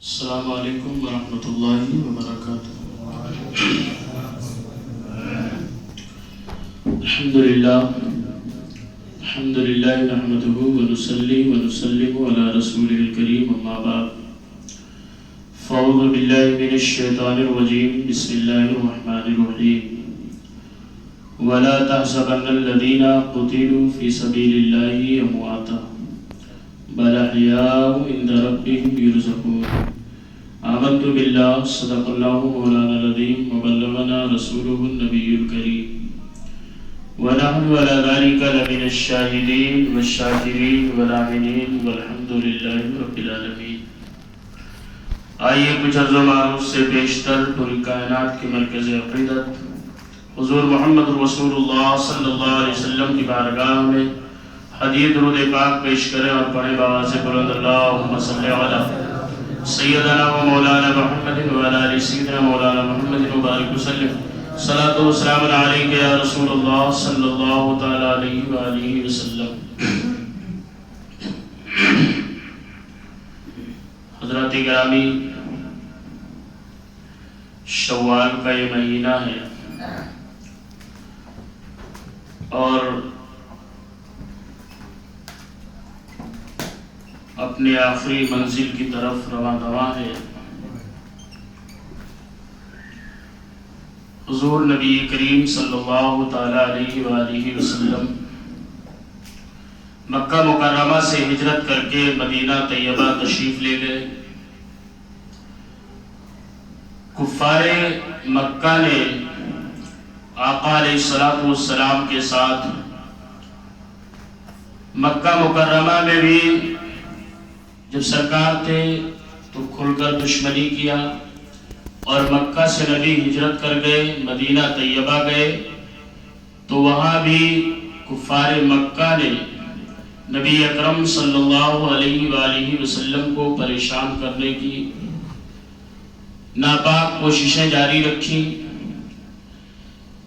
السلام علیکم ورحمۃ اللہ وبرکاتہ۔ الحمد للہ نحمده ونصلي ونسلم على رسوله الكريم اما بعد فاعوذ باللہ من الشیطان الرجیم بسم اللہ الرحمن الرحیم ولا تحسبن الذين قتلوا في سبيل الله امواتا بل احیاء عند ربهم يرزقون آمنت باللہ صدق اللہ مولانا العظیم وبلغنا رسوله النبی الکریم ونحن على ذلك لمن الشاہدین والشاکرین والعاملین والحمد للہ رب العالمین۔ آئیے کچھ عرض و معروف سے بیشتر پوری کائنات کے مرکز عقیدت حضور محمد رسول اللہ صلی اللہ علیہ وسلم کی بارگاہ میں حدیث درود پاک پیش کریں اور پڑھیں بآواز بلند اللہم صلی علی سیدنا و مولانا محمد و علی سیدنا مولانا محمد مبارک وسلم۔ صلاۃ و سلام علیک یا رسول اللہ صلی اللہ تعالی علیہ وآلہ وسلم۔ حضرات گرامی، شوال کا یہ مہینہ ہے اور اپنے آخری منزل کی طرف رواں دواں ہے۔ حضور نبی کریم صلی اللہ تعالی علیہ وآلہ وسلم مکہ مکرمہ سے ہجرت کر کے مدینہ طیبہ تشریف لے گئے۔ کفار مکہ نے آقا علیہ السلام کے ساتھ مکہ مکرمہ میں بھی جب سرکار تھے تو کھل کر دشمنی کیا، اور مکہ سے نبی ہجرت کر گئے، مدینہ طیبہ گئے تو وہاں بھی کفار مکہ نے نبی اکرم صلی اللہ علیہ وآلہ وسلم کو پریشان کرنے کی ناپاک کوششیں جاری رکھی۔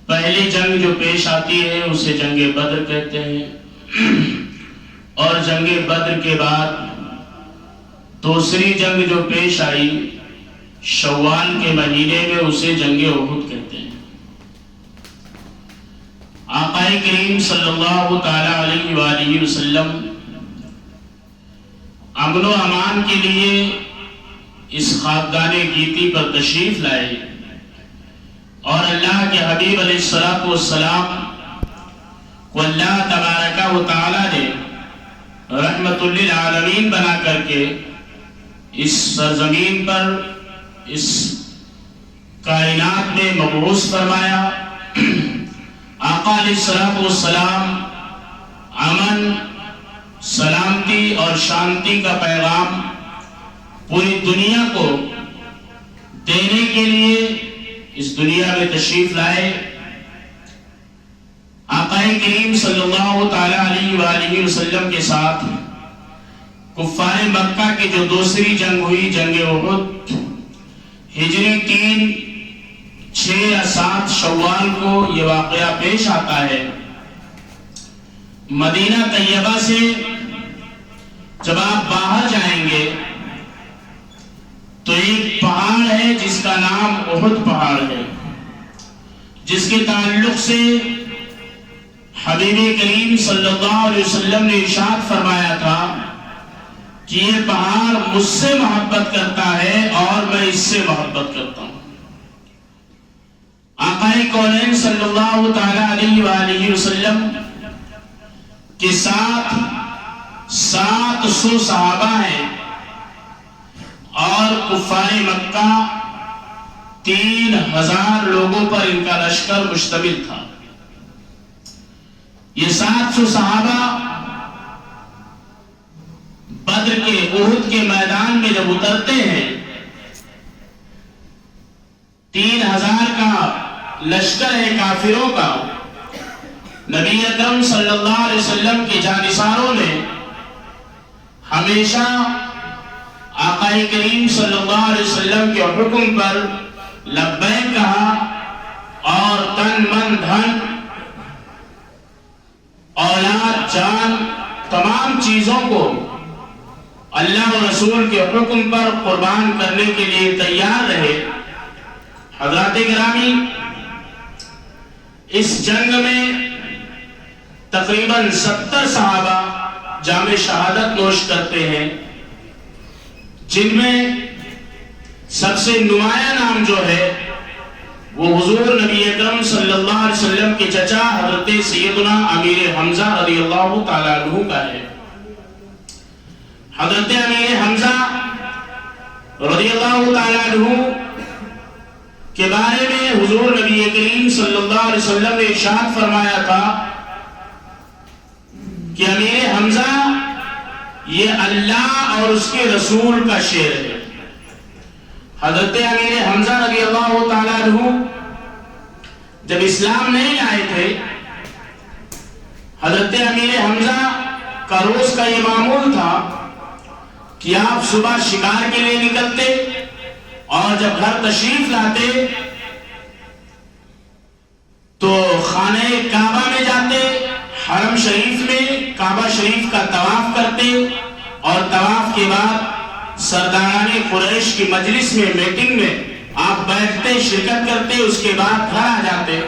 پہلی جنگ جو پیش آتی ہے اسے جنگ بدر کہتے ہیں، اور جنگ بدر کے بعد دوسری جنگ جو پیش آئی شوال کے مہینے میں اسے جنگ احد کہتے ہیں۔ آقا کریم صلی اللہ تعالی علیہ وآلہ وسلم امن و امان کے لیے اس خاکدان گیتی پر تشریف لائے، اور اللہ کے حبیب علیہ السلام کو اللہ تبارک و تعالی نے رحمت للعالمین بنا کر کے اس سرزمین پر اس کائنات میں مبعوث فرمایا۔ آقا علیہ السلام امن، سلامتی اور شانتی کا پیغام پوری دنیا کو دینے کے لیے اس دنیا میں تشریف لائے۔ آقا کریم صلی اللہ تعالی علیہ وآلہ وسلم کے ساتھ کفار مکہ کی جو دوسری جنگ ہوئی جنگ احد، ہجری 3 6 یا 7 شوال کو یہ واقعہ پیش آتا ہے۔ مدینہ طیبہ سے جب آپ باہر جائیں گے تو ایک پہاڑ ہے جس کا نام احد پہاڑ ہے، جس کے تعلق سے حبیب کریم صلی اللہ علیہ وسلم نے ارشاد فرمایا تھا کہ یہ پہاڑ مجھ سے محبت کرتا ہے اور میں اس سے محبت کرتا ہوں۔ آقا کونین صلی اللہ تعالی علیہ وآلہ وسلم کے ساتھ 700 صحابہ ہیں، اور کفار مکہ 3000 لوگوں پر ان کا لشکر مشتمل تھا۔ یہ 700 صحابہ بدر کے احد کے میدان میں جب اترتے ہیں، 3000 کا لشکر ہے کافروں کا، نبی اکرم صلی اللہ علیہ وسلم کے جانثاروں نے ہمیشہ آقا کریم صلی اللہ علیہ وسلم کے حکم پر لبیک کہا، اور تن من دھن اولاد جان تمام چیزوں کو اللہ و رسول کے حکم پر قربان کرنے کے لیے تیار رہے۔ حضرات گرامی، اس جنگ میں تقریباً 70 صحابہ جام شہادت نوش کرتے ہیں، جن میں سب سے نمایاں نام جو ہے وہ حضور نبی اکرم صلی اللہ علیہ وسلم کے چچا حضرت سیدنا امیر حمزہ رضی اللہ تعالیٰ عنہ کا ہے۔ حضرت امیر حمزہ رضی اللہ تعالیٰ عنہ کے بارے میں حضور نبی کریم صلی اللہ علیہ وسلم نے ارشاد فرمایا تھا کہ امیر حمزہ یہ اللہ اور اس کے رسول کا شعر ہے۔ حضرت امیر حمزہ رضی اللہ تعالیٰ عنہ جب اسلام نہیں لائے تھے، حضرت امیر حمزہ کا روز کا یہ معمول تھا کہ آپ صبح شکار کے لیے نکلتے اور جب گھر تشریف لاتے تو خانہ کعبہ میں جاتے، حرم شریف میں کعبہ شریف کا طواف کرتے اور طواف کے بعد سرداران قریش کی مجلس میں میٹنگ میں آپ بیٹھتے، شرکت کرتے، اس کے بعد گھر آ جاتے۔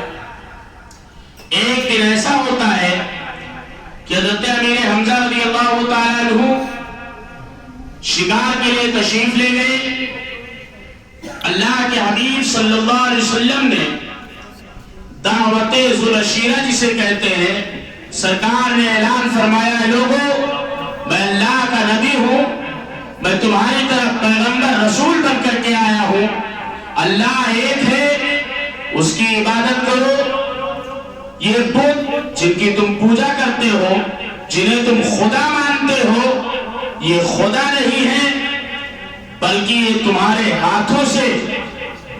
ایک دن ایسا ہوتا ہے کہ حضرت امیر حمزہ رضی اللہ تعالیٰ عنہ شکار کے لیے تشریف لے گئے۔ اللہ کے حبیب صلی اللہ علیہ وسلم نے دعوت ذوالعشیرہ جسے کہتے ہیں، سرکار نے اعلان فرمایا، لوگوں میں اللہ کا نبی ہوں، میں تمہاری طرف پیغمبر رسول بن کر کے آیا ہوں، اللہ ایک ہے، اس کی عبادت کرو، یہ بت جن کی تم پوجا کرتے ہو، جنہیں تم خدا مانتے ہو، یہ خدا نہیں ہے بلکہ یہ تمہارے ہاتھوں سے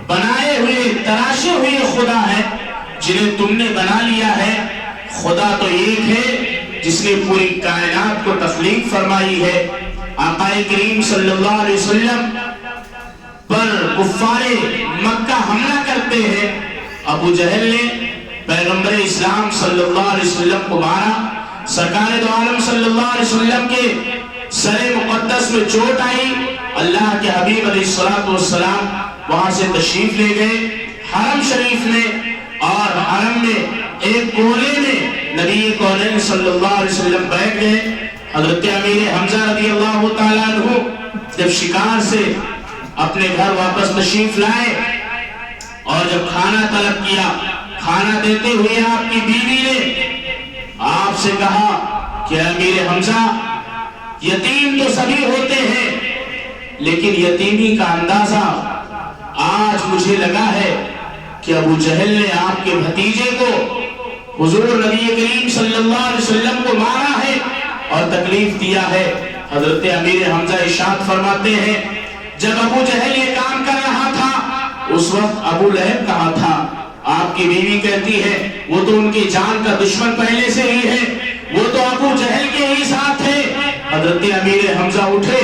بنائے ہوئے تراشے ہوئے خدا ہے جنہیں تم نے بنا لیا ہے۔ خدا تو ایک ہے جس نے پوری کائنات کو تخلیق فرمائی ہے۔ آقا کریم صلی اللہ علیہ وسلم پر کفار مکہ حملہ کرتے ہیں، ابو جہل نے پیغمبر اسلام صلی اللہ علیہ وسلم کو مارا، سرکار دو عالم صلی اللہ علیہ وسلم کے سر مقدس میں چوٹ آئی، اللہ کے حبیب علیہ السلام وہاں سے تشریف لے گئے حرم شریف میں، اور حرم میں ایک کونے میں نبی کونین صلی اللہ علیہ وسلم بیٹھ گئے۔ حضرت امیر حمزہ رضی اللہ تعالیٰ عنہ جب شکار سے اپنے گھر واپس تشریف لائے اور جب کھانا طلب کیا، کھانا دیتے ہوئے آپ کی بیوی نے آپ سے کہا کہ امیر حمزہ، یتیم تو سبھی ہوتے ہیں لیکن یتیمی کا اندازہ آج مجھے لگا ہے کہ ابو جہل نے آپ کے بھتیجے کو، حضور نبی کریم صلی اللہ علیہ وسلم کو مارا ہے اور تکلیف دیا ہے۔ حضرت امیر حمزہ ارشاد فرماتے ہیں، جب ابو جہل یہ کام کر رہا تھا اس وقت ابو لہب کہاں تھا؟ آپ کی بیوی کہتی ہے وہ تو ان کی جان کا دشمن پہلے سے ہی ہے، وہ تو ابو جہل کے ہی ساتھ ہے۔ حضرت امیر حمزہ اٹھے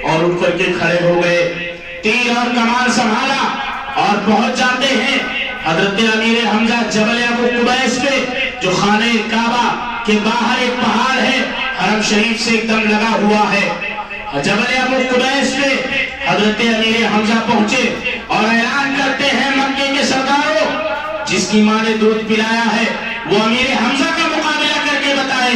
اور اٹھ کر کے کھڑے ہو گئے، تیر اور کمان سنبھالا اور پہنچ جاتے ہیں۔ حضرت امیر حمزہ جبل ابو قبیس پہ، جو خانہ کعبہ کے باہر ایک پہاڑ ہے، حرم شریف سے ایک دم لگا ہوا ہے، جبل ابو قبیس پہ حضرت امیر حمزہ پہنچے اور اعلان کرتے ہیں، مکے کے سرداروں، جس کی ماں نے دودھ پلایا ہے وہ امیر حمزہ کا مقابلہ کر کے بتائے،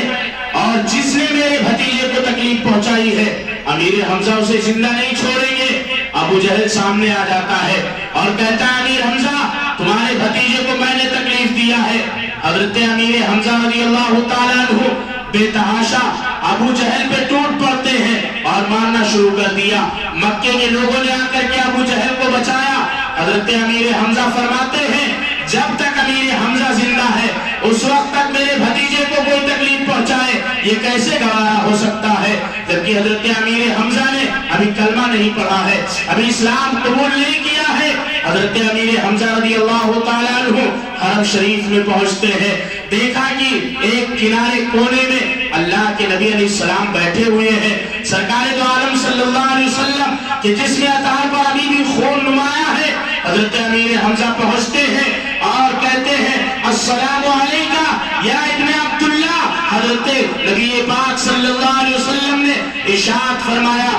اور جس نے میرے بھتیجے کو تکلیف پہنچائی ہے امیر حمزہ اسے زندہ نہیں چھوڑیں گے۔ ابو جہل سامنے آ جاتا ہے اور کہتا ہے، امیر حمزہ، تمہارے بھتیجے کو میں نے تکلیف دیا ہے۔ حضرت امیر حمزہ رضی اللہ تعالیٰ عنہ بے تحاشا ابو جہل پہ ٹوٹ پڑتے ہیں اور مارنا شروع کر دیا۔ مکے کے لوگوں نے آ کر کے ابو جہل کو بچایا۔ حضرت امیر حمزہ فرماتے ہیں، جب تک امیر حمزہ زندہ ہے اس وقت تک میرے بھتیجے کو کوئی تکلیف پہنچائے یہ کیسے گوارا ہو سکتا ہے؟ جبکہ حضرت امیر حمزہ نے ابھی کلمہ نہیں پڑھا ہے، ابھی اسلام قبول نہیں کیا ہے۔ حضرت امیر حمزہ رضی اللہ تعالیٰ عنہ حرم شریف میں پہنچتے ہیں، دیکھا کہ ایک کنارے کونے میں اللہ کے نبی علیہ السلام بیٹھے ہوئے ہیں، سرکار دو عالم صلی اللہ علیہ وسلم کہ جس میں اطہار پر ابھی بھی خون نمایاں ہے۔ حضرت امیر حمزہ پہنچتے ہیں اور کہتے ہیں، السلام علیکہ یا ابن عبداللہ۔ حضرت نبی پاک صلی اللہ علیہ وسلم نے ارشاد فرمایا،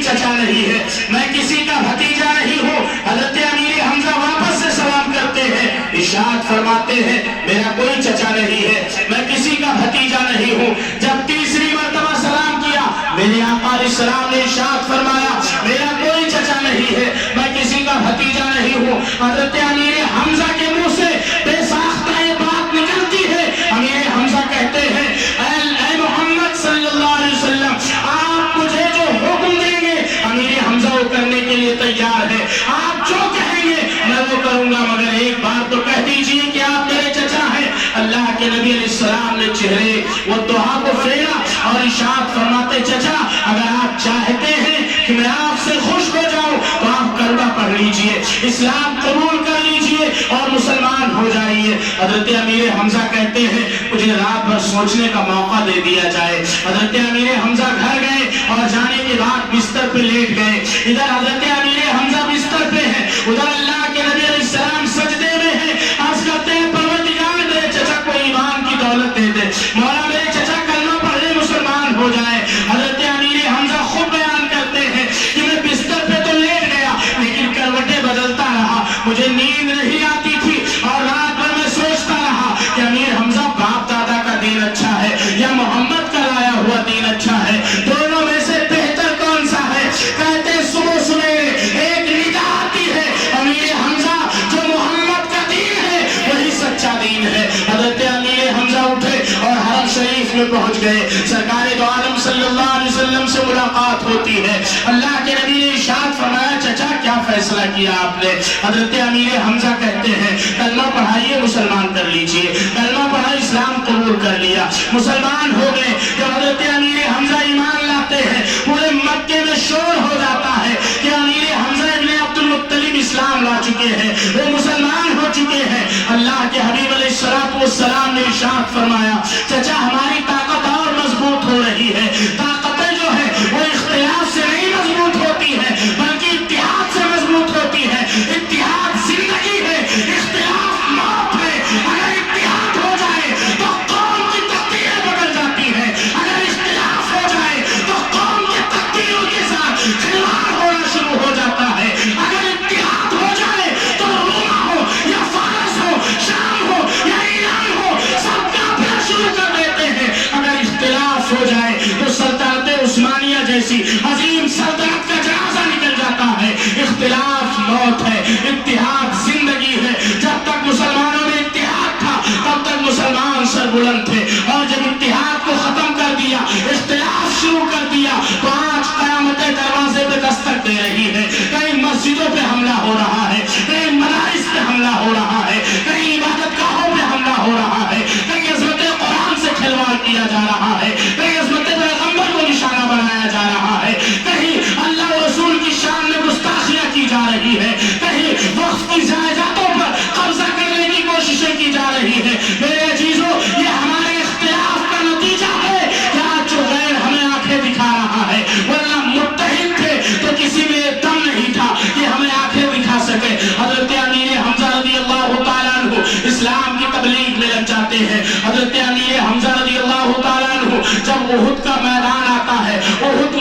چچا نہیں ہے، میں کسی کا بھتیجا نہیں ہوں۔ حضرت امیر حمزہ واپس سے سلام کرتے ہیں، ارشاد فرماتے ہیں میرا کوئی چچا نہیں ہے، میں کسی کا بھتیجا نہیں ہوں۔ جب تیسری مرتبہ سلام کیا، میرے آقا علیہ السلام نے ارشاد فرمایا میرا کوئی چچا نہیں ہے، میں کسی کا بھتیجا نہیں ہوں۔ حضرت امیر حمزہ کے منہ سے بے ساختہ یہ بات نکلتی ہے۔ امیر حمزہ کہتے ہیں اے محمد صلی اللہ علیہ وسلم، آپ مجھے جو حکم دیں گے امیر حمزہ وہ کرنے کے لیے تیار ہے، آپ جو کہیں گے میں وہ کروں گا، مگر ایک بات تو کہہ دیجئے کہ آپ میرے چچا ہیں۔ اللہ کے نبی علیہ السلام نے چہرے وہ دعا کو پھیرا اور ارشاد فرماتے چچا اگر آپ چاہتے ہیں کہ میں آپ سے خوش ہو جاؤں تو آپ کلمہ پڑھ لیجئے، اسلام قبول کر لیجئے اور مسلمان ہو جائیے۔ حضرت امیر حمزہ کہتے ہیں مجھے رات بھر سوچنے کا موقع دے دیا جائے۔ حضرت امیر حمزہ گھر گئے اور جانے کے بعد بستر پہ لیٹ گئے۔ ادھر حضرت امیر حمزہ بستر پہ ہے، ادھر اللہ کے نبی علیہ السلام سجدے میں ہیں، عرض کرتے ہیں پروردگار میرے چچا کو ایمان کی دولت دے دے، مولا میرے چچا کلمہ پڑھ لے مسلمان ہو جائے۔ حضرت امیر حمزہ خود بیان کرتے ہیں کہ میں بستر پہ تو لیٹ گیا لیکن کروٹیں بدلتا رہا، مجھے نیند نہیں آتی تھی اور رات بھر میں سوچتا رہا کہ امیر حمزہ باپ دادا کا دین اچھا ہے یا محمد کا لایا ہوا دین اچھا ہے، دونوں میں سے بہتر کون سا ہے؟ کہتے ہیں صبح سویرے ایک ندا آتی ہے امیر حمزہ جو محمد کا دین ہے وہی سچا دین ہے۔ حضرت امیر حمزہ اٹھے اور حرم شریف میں پہنچ گئے، سرکار دو عالم صلی اللہ علیہ وسلم سے ملاقات ہوتی ہے۔ اللہ کے نبی نے ارشاد فرمایا چچا کیا فیصلہ کیا آپ نے؟ حضرت امیر حمزہ کہتے ہیں کلمہ پڑھائیے مسلمان کر لیجئے، کلمہ پڑھا اسلام قبول کر لیا، مسلمان ہو گئے۔ جب حضرت امیر حمزہ ایمان لاتے ہیں پورے مکے میں شور ہو جاتا ہے کہ امیر حمزہ ابن عبد المطلب اسلام لا چکے ہیں، وہ مسلمان ہو چکے ہیں۔ اللہ کے حبیب علیہ السلام نے ارشاد فرمایا چچا ہماری طاقت اور مضبوط ہو رہی ہے، طاقتیں جو ہے وہ اختلاف سے نہیں مضبوط ہوتی ہے بلکہ اتحاد سے مضبوط ہوتی ہے۔ اتحاد زندگی ہے، اختلاف موت ہے۔ اگر اتحاد ہو جائے تو قوم کی تقدیریں بدل جاتی ہیں، اگر اختلاف ہو جائے تو قوم کی تقدیروں کے ساتھ کھلواڑ ہونا شروع ہو جاتا ہے۔ اگر اتحاد ہو جائے تو روما ہو یا فارس ہو، شام ہو یا ایران ہو، سب کافر شروع کر دیتے ہیں۔ اگر اختلاف ہو جائے تو سلطنت عثمانیہ جیسی عظیم سلطنت کا جنازہ نکل جاتا ہے۔ اختلاف موت ہے، اتحاد زندگی ہے۔ جب تک مسلمانوں میں اتحاد تھا تب تک مسلمان سربلند تھے، اور جب اتحاد کو ختم کر دیا، اختلاف شروع کر دیا تو آج قیامت دروازے پہ دستک دے رہی ہے۔ کہیں مسجدوں پہ حملہ ہو رہا ہے، کہیں مدارس پہ حملہ ہو رہا ہے، کہیں عبادت گاہوں پہ حملہ ہو رہا ہے، کہیں عظمت قرآن سے کھلواڑ کیا جا رہا ہے، کہیں عظمت پیغمبر کو نشانہ بنایا جا رہا ہے، کہیں اللہ و رسول کی شان میں گستاخیاں کی جا رہی ہے، کہیں وقف کی جائیدادوں پر قبضہ کرنے کی کوششیں کی جا رہی ہے۔ میرے عزیزوں یہ ہمارے اختلاف کا نتیجہ ہے کہ آج جو غیر ہمیں آنکھیں دکھا رہا ہے، ورنہ متحد تھے تو کسی میں دم نہیں تھا کہ ہمیں آنکھیں دکھا سکے۔ حضرت امیر حمزہ رضی اللہ تعالیٰ عنہ اسلام کی تبلیغ میں لگ جاتے ہیں۔ حضرت امیر حمزہ رضی اللہ تعالیٰ عنہ جب احد کا میدان آتا ہے، احد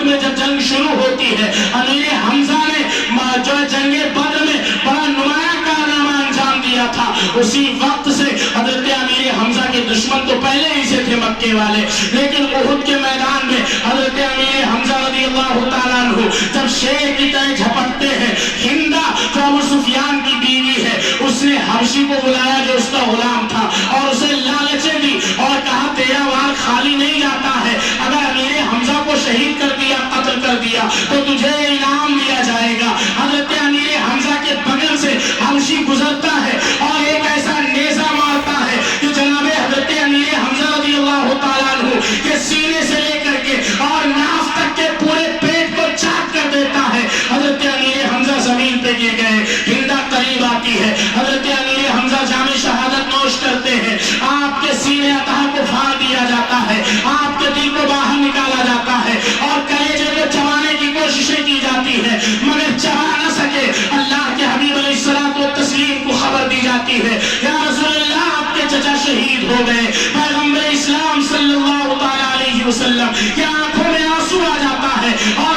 میں جب جنگ شروع ہوتی ہے، امیر حمزہ نے جو جنگ بدر میں بڑا نمایاں کارنامہ انجام دیا تھا، اسی وقت سے حضرت امیر حمزہ کے دشمن تو پہلے ہی سے تھے مکے والے، لیکن احد کے میدان میں حضرت امیر حمزہ رضی اللہ تعالیٰ عنہ جب شیر کی طرح جھپٹتے ہیں، ہندا جو ابو سفیان کی بیوی ہے اس نے حبشی کو بلایا جو اس کا غلام تھا اور اسے لالچیں دی اور کہا تیرا وار خالی نہیں جاتا ہے، اگر امیر حمزہ کو شہید کر دیا، قتل کر دیا تو تجھے انعام دیا جائے گا۔ حضرت امیر حمزہ کے بغل سے حبشی گزرتا ہے اور ایک ایسا نیزہ مارتا ہے کہ جناب حضرت امیر حمزہ رضی اللہ تعالیٰ عنہ کے سینے سے لے کر کے اور ناف تک کے پورے پیٹ کو چاک کر دیتا ہے۔ حضرت امیر حمزہ زمین پہ گر گئے، ہندا قریب آتی ہے، حضرت امیر حمزہ جام شہادت نوش کرتے ہیں، آپ کے سینے عطا کو پھاڑ دیا جاتا ہے، آپ کے دل کو باہر نکالا جاتا ہے اور کلیجے کو چبانے کی کوششیں کی جاتی ہے مگر چبا نہ سکے۔ اللہ کے حبیب علیہ الصلوۃ والتسلیم کو خبر دی جاتی ہے یا رسول اللہ آپ کے چچا شہید ہو گئے۔ پیغمبر اسلام صلی اللہ تعالیٰ علیہ وسلم کی آنکھوں میں آنسو آ جاتا ہے اور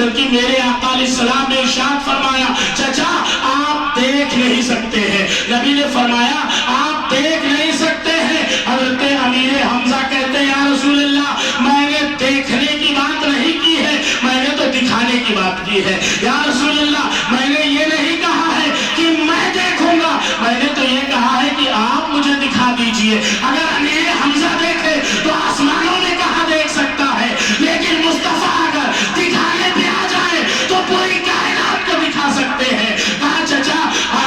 بلکہ میرے آقا علیہ السلام نے ارشاد فرمایا چچا آپ دیکھ نہیں سکتے ہیں. نبی نے فرمایا آپ دیکھ نہیں سکتے ہیں. حضرت امیر حمزہ کہتے ہیں یا رسول اللہ میں نے دیکھنے کی بات نہیں کی ہے, میں نے تو دکھانے کی بات کی ہے. یا رسول اللہ میں نے یہ نہیں کہا ہے کہ میں دیکھوں گا, میں نے تو یہ کہا ہے کہ آپ مجھے دکھا دیجئے. اگر امیر حمزہ دیکھے تو آسمانوں میں کہاں دیکھ سکتا ہے, لیکن مصطفیٰ اگر دکھانے پہ آ جائے تو پوری کائنات کو دکھا سکتے ہیں. کہا چچا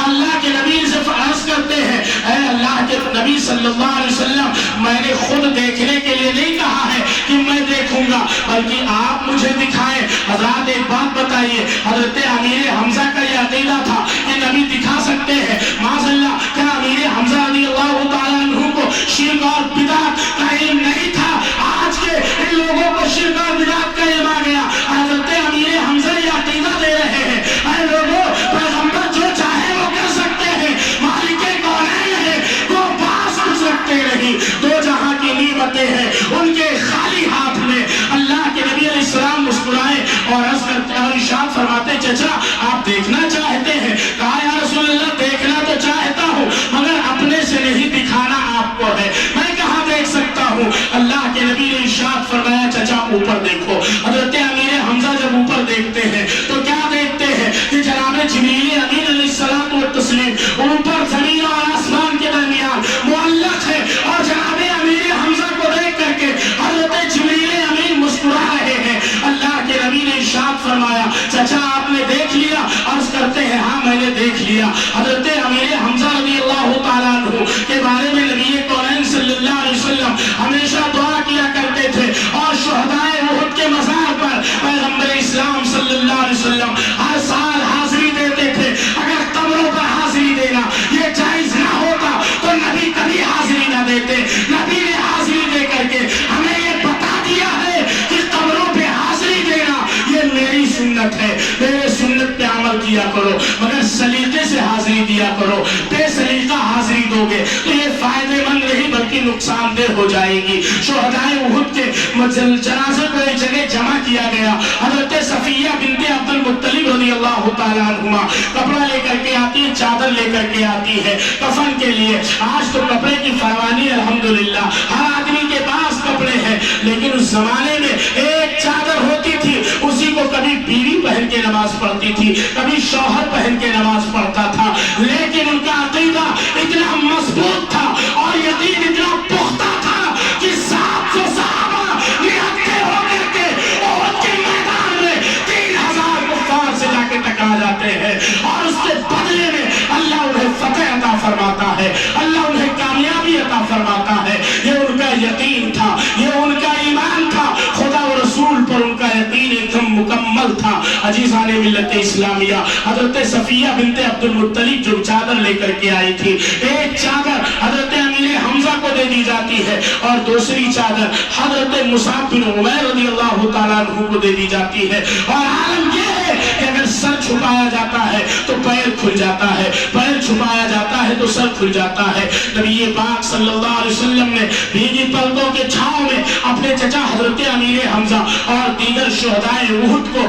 اللہ کے نبی سے عرض کرتے ہیں اے اللہ کے نبی صلی اللہ علیہ وسلم میں نے خود دیکھنے کے لیے نہیں کہا ہے کہ میں دیکھوں گا, بلکہ آپ مجھے دکھائیں. حضرات ایک بات بتائیے, حضرت امیر حمزہ کا یہ عقیدہ تھا کہ نبی دکھا سکتے ہیں. معاذ اللہ کیا امیر حمزہ رضی اللہ تعالیٰ عنہ کو شرک اور بدعت کا علم نہیں تھا؟ آج کے ان لوگوں کو شرک اور بدعت کا علم آ گیا. حضرت امیر حمزہ یہ عقیدہ دے رہے ہیں اے لوگوں پیغمبر جو چاہے وہ کر سکتے ہیں, مالک کونین ہے وہ باز کر سکتے نہیں. دو جہاں کی نعمتیں ہیں ان کے خالی ہاتھ میں. اللہ کے نبی علیہ السلام مسکرائے اور عرض کرتے اور ارشاد فرماتے چچا آپ دیکھنا چاہتے ہیں؟ کہا یا رسول اللہ دیکھنا تو چاہتا ہوں مگر اپنے سے نہیں دکھانا آپ کو ہے, میں کہاں دیکھ سکتا ہوں؟ اللہ کے نبی نے ارشاد فرمایا چچا اوپر دیکھو. حضرت امیر حمزہ جب اوپر دیکھتے ہیں تو کیا دیکھتے ہیں کہ جناب جبریل امین علیہ السلام و تسلیم اوپر زمین اور آسمان کے درمیان معلق ہے, اور جناب امیر حمزہ کو دیکھ کر کے حضرت جبریل امین مسکرا رہے ہیں. اللہ کے نبی نے ارشاد فرمایا چچا آپ نے دیکھ لیا؟ عرض کرتے ہیں ہاں میں نے دیکھ لیا. حضرت امیر حمزہ رضی اللہ تعالیٰ عنہ کے بارے میں نبی کونین صلی اللہ علیہ وسلم ہمیشہ دعا کیا کرتے تھے, اور شہدائے احد کے مزار پر پیغمبر اسلام صلی اللہ علیہ وسلم ہر سال حاضری دیتے تھے. اگر قبروں پر حاضری دینا یہ جائز نہ ہوتا تو نبی کبھی حاضری نہ دیتے. نبی نے حاضری دے کر کے ہمیں یہ بتا دیا ہے کہ قبروں پہ حاضری دینا یہ میری سنت ہے, میرے سنت پہ عمل کیا کرو, مگر سلیقے سے حاضری دیا کرو. بے سلیقہ حاضری دو گے تو یہ فائدے مند نہیں بلکہ نقصان دہ ہو جائے گی. شہدائے احد کے جنازے کو ایک جگہ جمع کیا گیا. حضرت صفیہ بنت عبد المطلب رضی اللہ تعالیٰ عنہما کپڑا لے کر کے آتی ہے, چادر لے کر کے آتی ہے کفن کے لیے. آج تو کپڑے کی فراوانی الحمدللہ ہر آدمی کے پاس کپڑے ہیں, لیکن اس زمانے میں ایک چادر ہوتی تھی, اسی کو کبھی بیوی پہن کے نماز پڑھتی تھی, کبھی شوہر پہن کے نماز پڑھتا تھا. لیکن ان کا عقیدہ اتنا مضبوط تھا اور یقین اتنا پختہ تھا کہ 700 صحابہ نہتے ہو کر کے احد کے میدان میں 3000 کفار سے جا کے ٹکرا جاتے ہیں, اور اس کے بدلے میں اللہ انہیں فتح عطا فرماتا ہے, اللہ انہیں کامیابی عطا فرماتا ہے. یہ ان کا یقین تھا, یہ ان کا ایمان تھا, خدا و رسول پر ان کا یقین ایک دم مکمل تھا. عزیزان ملت اسلامیہ, حضرت صفیہ بنت عبد المطلب جو چادر لے کر کے آئی تھی, ایک چادر حضرت امیر حمزہ کو دے دی جاتی ہے اور دوسری چادر حضرت مصعب بن عمیر رضی اللہ تعالیٰ عنہ کو دے دی جاتی ہے. اور عالم یہ ہے کہ اگر سر چھپایا جاتا ہے تو پیر کھل جاتا ہے, پیر چھپایا جاتا ہے تو سر کھل جاتا ہے. نبی پاک صلی اللہ علیہ وسلم نے بھیگی پلکوں کے چھاؤں میں اپنے چچا حضرت امیر حمزہ اور دیگر شہدائے احد کو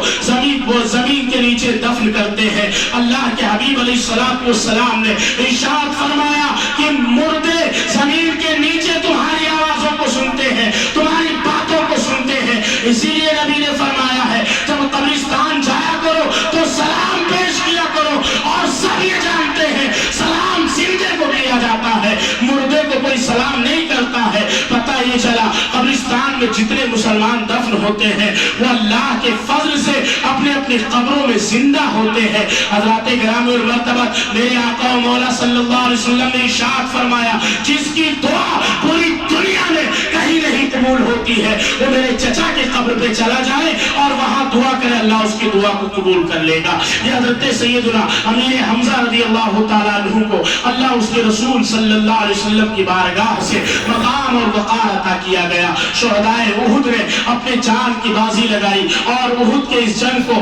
زمین کے نیچے دفن کرتے ہیں. اللہ کے حبیب علیہ السلام نے ارشاد فرمایا کہ مردے زمین کے نیچے تمہاری آوازوں کو سنتے ہیں, تمہاری باتوں کو سنتے ہیں. اسی لیے نبی نے فرمایا ہے جب قبرستان جایا کرو تو سلام پیش کیا کرو, اور سب یہ جانتے ہیں سلام زندے کو کیا جاتا ہے, مردے کو کوئی سلام نہیں کرتا ہے. پتہ یہ چلا قبرستان میں جتنے مسلمان دفن ہوتے ہیں وہ اللہ کے فضل سے اپنے اپنی قبروں میں زندہ ہوتے ہیں. حضرات گرامی المرتبت میرے آقا و مولا صلی اللہ علیہ وسلم نے ارشاد فرمایا جس کی دعا پوری دنیا میں کہیں نہیں قبول ہوتی ہے وہ میرے چچا کے قبر پہ چلا جائے اور وہاں دعا کرے, اللہ اس کی دعا کو قبول کر لے گا. یہ حضرت سیدنا امیر حمزہ رضی اللہ تعالیٰ عنہ کو اللہ اس کے رسول صلی اللہ علیہ وسلم کی بارگاہ سے مقام اور وقار عطا کیا گیا. شہدائے احد نے اپنے جان کی بازی لگائی اور احد کے اس جنگ کو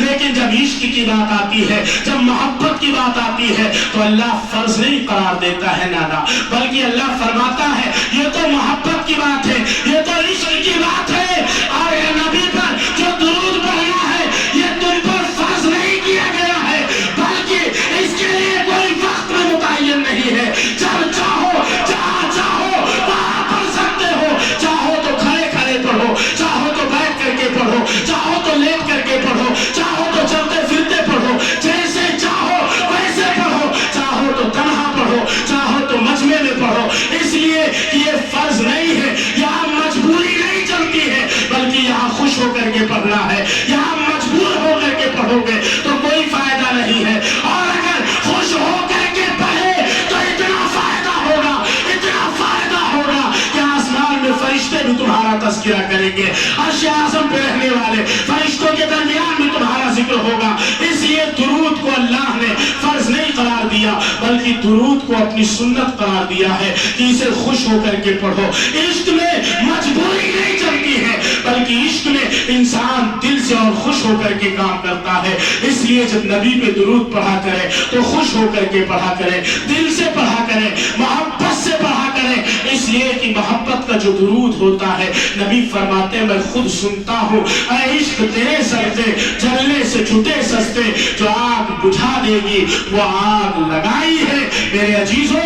لیکن جب عشق کی بات آتی ہے, جب محبت کی بات آتی ہے, تو اللہ فرض نہیں قرار دیتا ہے نانا, بلکہ اللہ فرماتا ہے یہ تو محبت کی بات ہے, یہ تو عشق کی بات ہے, اور اے نبی پر جو درود پڑھنا ہے یہ تم پر فرض نہیں کیا گیا ہے, بلکہ اس کے لیے کوئی وقت میں متعین نہیں ہے. جب چاہو جہاں چاہو وہاں پڑھ سکتے ہو, چاہو تو کھڑے کھڑے پڑھو, چاہو تو بیٹھ کر کے پڑھو, چاہو تو لیٹ کر کے پڑھو, چاہو تو چلتے پھرتے پڑھو, جیسے چاہو ویسے پڑھو, چاہو تو تنہا پڑھو, چاہو تو مجمع میں پڑھو. اس لیے یہ فرض نہیں ہے, یہاں مجبوری نہیں چلتی ہے, بلکہ یہاں خوش ہو کر کے پڑھنا ہے. یہاں مجبور ہو کر کے پڑھو گے تو کوئی فائدہ نہیں ہے, اور اگر خوش ہو کر کے پڑھے تو اتنا فائدہ ہوگا, اتنا فائدہ ہوگا کہ آسمان میں فرشتے بھی تمہارا تذکرہ کریں گے, عرش اعظم پہ رہنے والے فرشتوں کے درمیان بھی تمہارا ذکر ہوگا. اس لیے درود کو اللہ نے فرض نہیں قرار دیا, بلکہ درود کو اپنی سنت قرار دیا ہے کہ اسے خوش ہو کر کے پڑھو. عشق میں مجبوری نہیں چلتی ہے, بلکہ عشق میں انسان دل سے اور خوش ہو کر کے کام کرتا ہے. اس لیے جب نبی پہ درود پڑھا کرے تو خوش ہو کر کے پڑھا کرے, دل سے پڑھا کرے, محبت سے پڑھا کرے. اس لیے کہ محبت کا جو درود ہوتا ہے, نبی فرماتے ہیں میں خود سنتا ہوں, اے عشق تیرے سجدے جلنے سے چھٹے سستے, جو آگ بجھا دے گی وہ آگ لگائی ہے. میرے عزیزوں,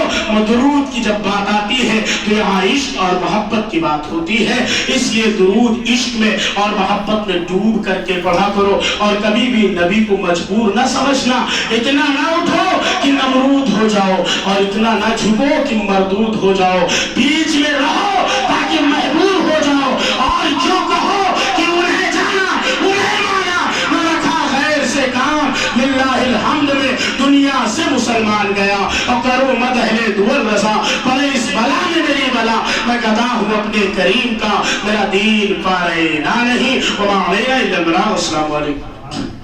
درود کی جب بات آتی ہے تو یہاں عشق اور محبت کی بات ہوتی ہے. اس لیے درود عشق میں اور محبت میں ڈوب کر کے پڑھا کرو, اور کبھی بھی نبی کو مجبور نہ سمجھنا. اتنا نہ اٹھو کہ نمرود ہو جاؤ, اور اتنا نہ جھکو کہ مردود ہو جاؤ. بیچ میں رہو تاکہ محبوب ہو جاؤ, اور جو کہو کہ انہیں جانا انہیں مانا, نہ رکھا غیر سے کام, للہ الحمد میں دنیا سے مسلمان گیا. اور کرو مدح دول رضا, پڑے اس بلا میں میری بلا, میں گدا ہوں اپنے کریم کا, میرا دین پارے نہ نہیں. وما علینا الا البلاغ. السلام علیکم.